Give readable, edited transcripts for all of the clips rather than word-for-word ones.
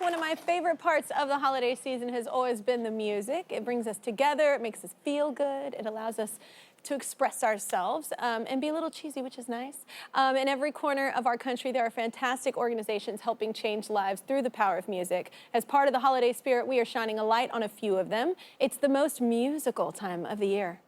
one of my favorite parts of the holiday season has always been the music. It brings us together, it makes us feel good, it allows us to express ourselves and be a little cheesy, which is nice. In every corner of our country, there are fantastic organizations helping change lives through the power of music. As part of the holiday spirit, we are shining a light on a few of them. It's the most musical time of the year.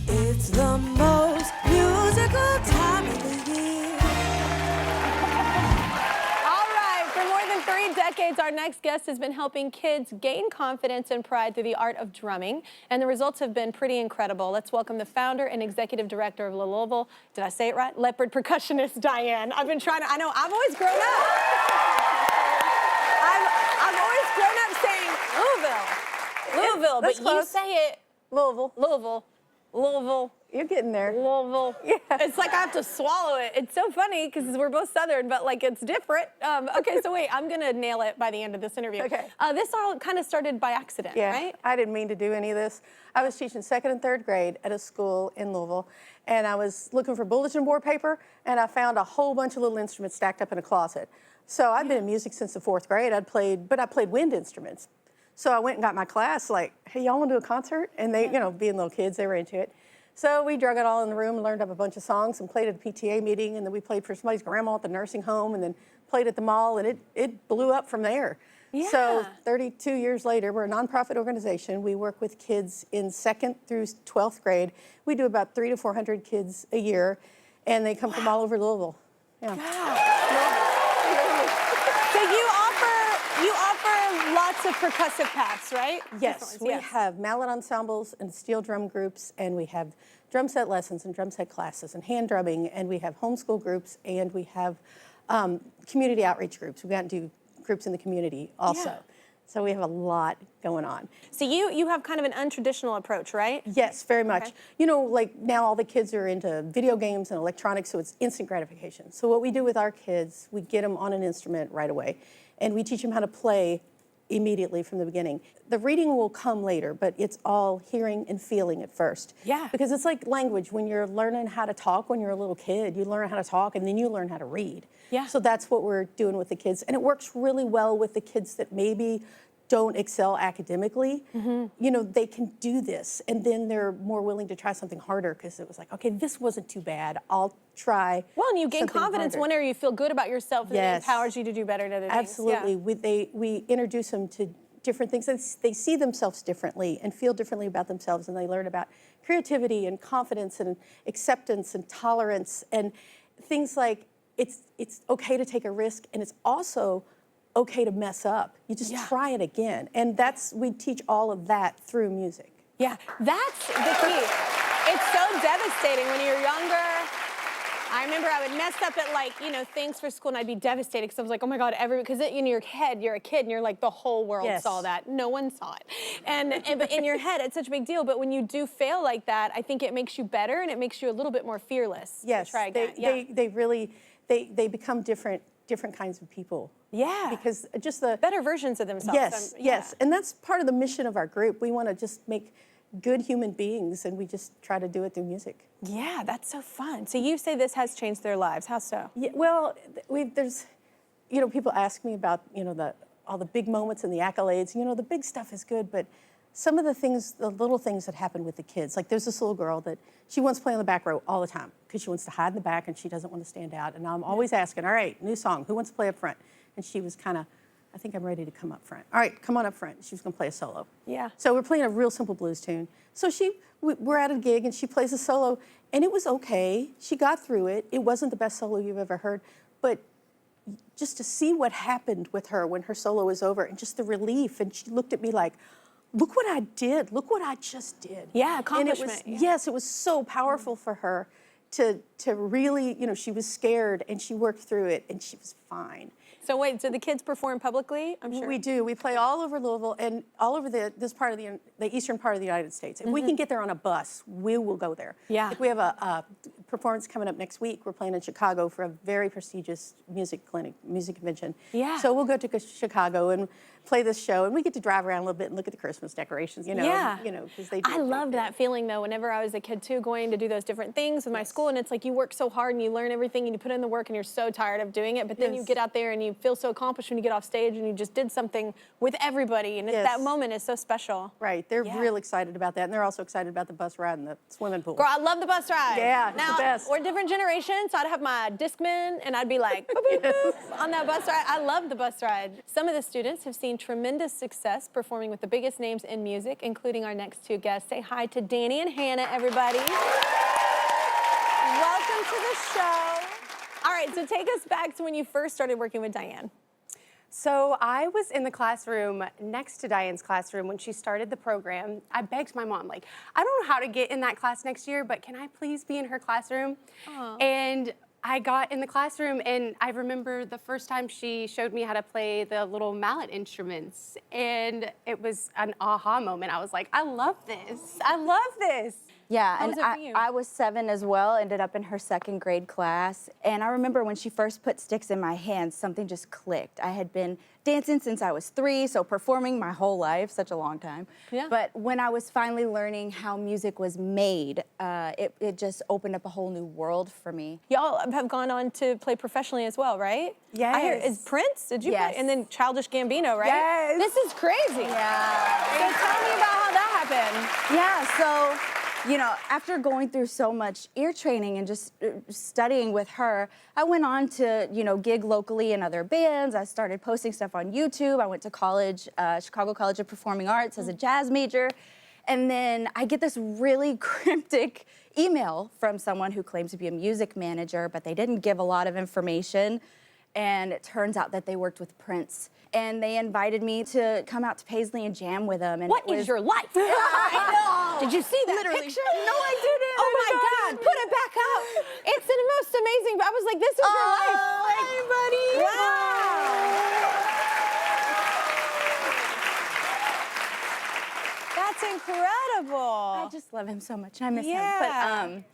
It's the most musical time of the year. All right, for more than 3 decades, our next guest has been helping kids gain confidence and pride through the art of drumming, and the results have been pretty incredible. Let's welcome the founder and executive director of Louisville, did I say it right? Leopard Percussionists, Diane. I've been trying to, I know, I've always grown up. I've always grown up saying Louisville, That's but close. you say it Louisville. You're getting there. Louisville. Yeah. It's like I have to swallow it. It's so funny because we're both Southern, but like it's different. Okay, so wait, I'm gonna nail it by the end of this interview. Okay. This all kind of started by accident, Yeah, right? I didn't mean to do any of this. I was teaching 2nd and 3rd grade at a school in Louisville, and I was looking for bulletin board paper, and I found a whole bunch of little instruments stacked up in a closet. So I've been in music since the 4th grade. I played wind instruments. So I went and got my class, like, hey, y'all want to do a concert? And they, you know, being little kids, they were into it. So we drug it all in the room and learned up a bunch of songs and played at a PTA meeting, and then we played for somebody's grandma at the nursing home, and then played at the mall, and it blew up from there. Yeah. So 32 years later, we're a nonprofit organization. We work with kids in 2nd through 12th grade. We do about 300 to 400 kids a year, and they come from all over Louisville. Yeah. Wow. So you offer lots of percussive paths, right? Yes, we have mallet ensembles and steel drum groups, and we have drum set lessons and drum set classes and hand drumming, and we have homeschool groups, and we have community outreach groups. We got to do groups in the community also. Yeah. So we have a lot going on. So you have kind of an untraditional approach, right? Yes, very much. Okay. You know, like now all the kids are into video games and electronics, so it's instant gratification. So what we do with our kids, we get them on an instrument right away, and we teach them how to play immediately from the beginning. The reading will come later, but it's all hearing and feeling at first. Yeah. Because it's like language. When you're learning how to talk when you're a little kid, you learn how to talk and then you learn how to read. Yeah. So that's what we're doing with the kids. And it works really well with the kids that maybe don't excel academically. You know, they can do this, and then they're more willing to try something harder because it was like, okay, this wasn't too bad. I'll try. Well, and you gain something confidence harder. one area you feel good about yourself, and Yes. it empowers you to do better at other things. Absolutely. Yeah. We introduce them to different things. They see themselves differently and feel differently about themselves, and they learn about creativity and confidence and acceptance and tolerance and things like it's okay to take a risk, and it's also okay to mess up. You just try it again. And we teach all of that through music. Yeah, that's the key. It's so devastating when you're younger. I remember I would mess up at, like, you know, things for school, and I'd be devastated because I was like, oh my God, because in your head, you're a kid, and you're like, the whole world saw that. No one saw it. But in your head, it's such a big deal. But when you do fail like that, I think it makes you better, and it makes you a little bit more fearless. Yes, To try again. they really become different kinds of people. Yeah. Because just the better versions of themselves. Yes, yes. And that's part of the mission of our group. We want to just make good human beings, and we just try to do it through music. Yeah, that's so fun. So you say this has changed their lives. How so? Yeah, well, there's, you know, people ask me about, you know, all the big moments and the accolades. You know, the big stuff is good, but some of the things, the little things that happen with the kids, like there's this little girl that she wants to play on the back row all the time because she wants to hide in the back and she doesn't want to stand out. And I'm always asking, all right, new song, who wants to play up front? And she was kind of, I think I'm ready to come up front. All right, come on up front. She was going to play a solo. Yeah. So we're playing a real simple blues tune. So we're at a gig and she plays a solo, and it was okay. She got through it. It wasn't the best solo you've ever heard, but just to see what happened with her when her solo was over and just the relief, and she looked at me like, look what I did. Look what I just did. Yeah, accomplishment. And it was, yes, it was so powerful for her to really, you know, she was scared and she worked through it and she was fine. So wait, so the kids perform publicly, I'm sure? We do. We play all over Louisville and all over this part of the eastern part of the United States. If we can get there on a bus, we will go there. Yeah. Like we have a performance coming up next week. We're playing in Chicago for a very prestigious music convention. Yeah. So we'll go to Chicago and play this show, and we get to drive around a little bit and look at the Christmas decorations, Yeah. because they do. I loved that feeling though, whenever I was a kid too, going to do those different things with my school, and it's like you work so hard and you learn everything and you put in the work and you're so tired of doing it, but then you get out there and you feel so accomplished when you get off stage and you just did something with everybody, and that moment is so special. Right, they're real excited about that, and they're also excited about the bus ride and the swimming pool. Girl, I love the bus ride. Yeah, it's now, the best. We're different generations, so I'd have my Discman and I'd be like, boop, boop, boop, on that bus ride. I love the bus ride. Some of the students have seen tremendous success performing with the biggest names in music, including our next two guests. Say hi to Dani and Hannah, everybody. Welcome to the show. All right, so take us back to when you first started working with Diane. So I was in the classroom next to Diane's classroom when she started the program. I begged my mom, like, I don't know how to get in that class next year, but can I please be in her classroom? Aww. And I got in the classroom, and I remember the first time she showed me how to play the little mallet instruments, and it was an aha moment. I was like, I love this. I love this. Yeah, How and was it for you? I was 7 as well, ended up in her 2nd grade class. And I remember when she first put sticks in my hands, something just clicked. I had been dancing since I was 3, so performing my whole life, such a long time. Yeah. But when I was finally learning how music was made, it just opened up a whole new world for me. Y'all have gone on to play professionally as well, right? Yes. I hear, is Prince? Did you Yes. play? And then Childish Gambino, right? Yes. This is crazy. Yeah. So tell me about how that happened. Yeah, so, you know, after going through so much ear training and just studying with her, I went on to, gig locally in other bands. I started posting stuff on YouTube. I went to college, Chicago College of Performing Arts as a jazz major. And then I get this really cryptic email from someone who claims to be a music manager, but they didn't give a lot of information. And it turns out that they worked with Prince. And they invited me to come out to Paisley and jam with them. And What is your life? I know. Did you see that Literally. picture? No, I didn't. Oh my God, put it back up. It's the most amazing, I was like, this is your life. Hi, buddy. Wow. That's incredible. I just love him so much. I miss Yeah. him.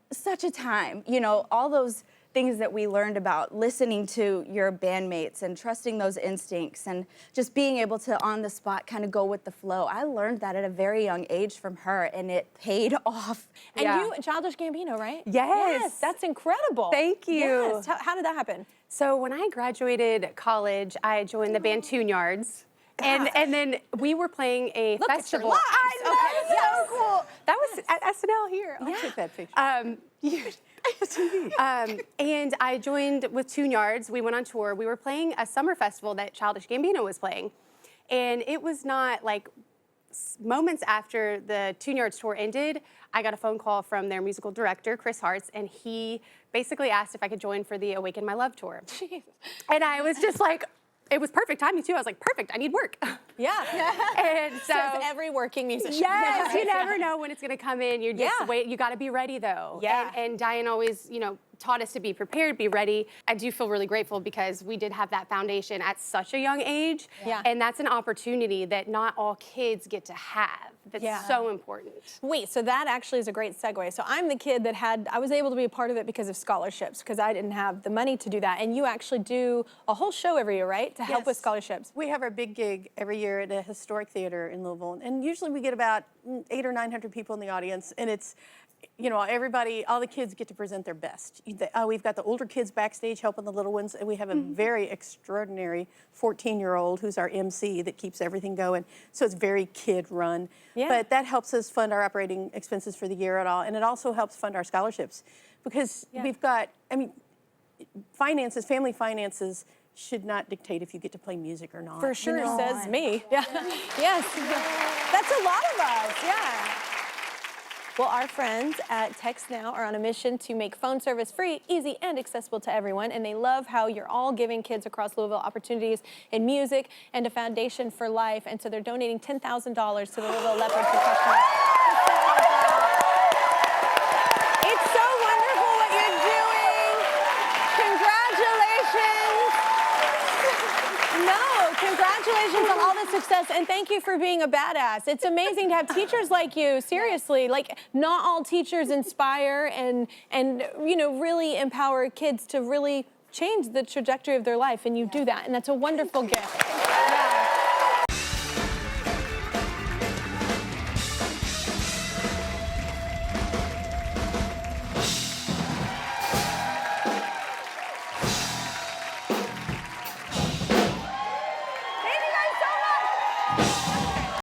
But such a time. All those things that we learned about listening to your bandmates and trusting those instincts and just being able to on the spot kind of go with the flow. I learned that at a very young age from her, and it paid off. And Yeah. you, Childish Gambino, right? Yes. That's incredible. Thank you. Yes. How did that happen? So when I graduated college, I joined the band Tune Yards. And then we were playing a Look at your festival. lives. I know, Okay, so yes. cool. That was at SNL here. I'll take that picture. And I joined with Tune Yards. We went on tour. We were playing a summer festival that Childish Gambino was playing. And it was not like moments after the Tune Yards tour ended, I got a phone call from their musical director, Chris Hartz, and he basically asked if I could join for the Awaken My Love tour. And I was just like, it was perfect timing too. I was like, perfect, I need work. Yeah. And so Says every working musician. yes, you never know when it's going to come in. You're just Yeah. wait. You got to be ready though. Yeah. And Diane always, taught us to be prepared, be ready. I do feel really grateful because we did have that foundation at such a young age. Yeah. And that's an opportunity that not all kids get to have. That's so important. Wait, so that actually is a great segue. So I'm the kid that I was able to be a part of it because of scholarships, because I didn't have the money to do that. And you actually do a whole show every year, right? To help with Yes. scholarships. We have our big gig every year at a historic theater in Louisville, and usually we get about 800 or 900 people in the audience, and it's, everybody, all the kids get to present their best. We've got the older kids backstage helping the little ones, and we have a very extraordinary 14-year-old who's our MC that keeps everything going. So it's very kid-run. Yeah. But that helps us fund our operating expenses for the year at all, and it also helps fund our scholarships because we've got, finances, family finances should not dictate if you get to play music or not. For sure, says me. Yeah. Yes. That's a lot of us, yeah. Well, our friends at Text Now are on a mission to make phone service free, easy, and accessible to everyone, and they love how you're all giving kids across Louisville opportunities in music and a foundation for life, and so they're donating $10,000 to the Louisville Leopard Percussionists. It's so wonderful what you're doing. Congratulations. No, Congratulations on all the success, and thank you for being a badass. It's amazing to have teachers like you, seriously. Like, not all teachers inspire and you know, really empower kids to really change the trajectory of their life, and you do that, and that's a wonderful gift.